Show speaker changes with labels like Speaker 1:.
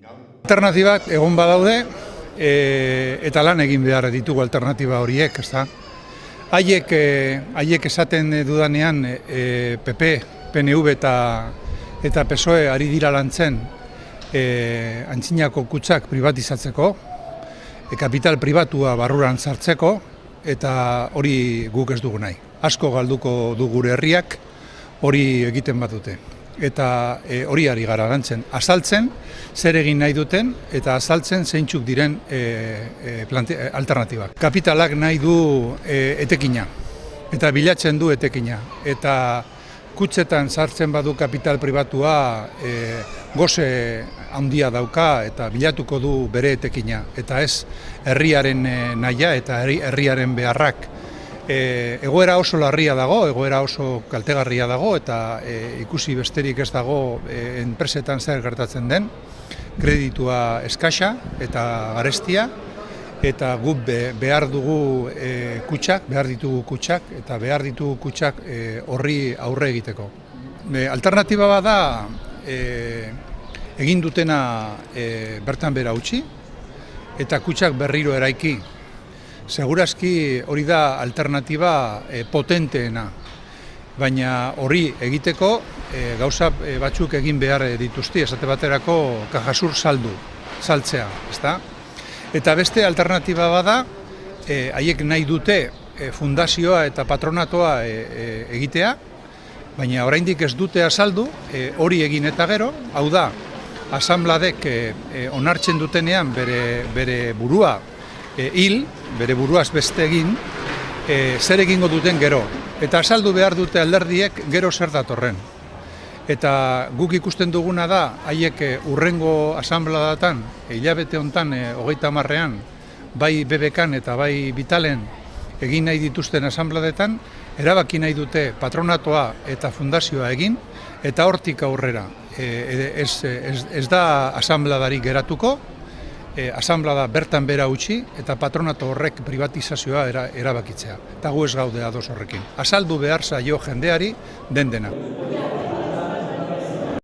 Speaker 1: Alternatibak egon badaude eta lan egin behar ditugu alternatiba horiek, ezta? Haiek esaten dudanean PP, PNV eta PSOE ari dira lantzen antzinako kutxak privatizatzeko, kapital pribatua barruran sartzeko, eta hori guk ez dugu nahi. Asko galduko du gure herriak hori egiten badute. Eta hori ari gara lantzen, azaltzen zer egin nahi duten eta azaltzen zeintzuk diren alternatibak. Kapitalak nahi du etekina eta bilatzen du etekina. Eta kutxetan sartzen badu kapital pribatua goze handia dauka eta bilatuko du bere etekina. Eta ez herriaren nahia eta herriaren beharrak. Egoera oso larria dago, egoera oso kaltegarria dago eta ikusi besterik ez dago enpresetan zer gertatzen den, kreditua eskasa eta garestia, eta guk behar dugu kutxak, behar ditugu kutxak eta behar ditugu kutxak horri aurre egiteko. Alternatiba bada egin dutena bertan bera utzi eta kutxak berriro eraiki. Segurazki hori da alternatiba potenteena, baina hori egiteko gauza batzuk egin behar dituzte, esate baterako Cajasur saltzea, ezta? Eta beste alternatiba bada, haiek nahi dute fundazioa eta patronatoa egitea, baina oraindik ez dute azaldu, hori egin eta gero, hau da, asanbladek onartzen dutenean bere burua bere buruaz beste egin, zer egingo duten gero. Eta azaldu behar dute alderdiek gero zer datorren. Eta guk ikusten duguna da, haiek hurrengo asanbladatan, hilabete hontan, 30ean, bai BBKan eta bai Vitalen egin nahi dituzten asanbladetan, erabaki nahi dute patronatoa eta fundazioa egin, eta hortik aurrera. Ez da asanbladarik geratuko, asanblada bertan bera utzi eta patronato horrek privatizazioa erabakitzea. Eta gu ez gaude ados horrekin. Azaldu behar zaio jendeari den dena.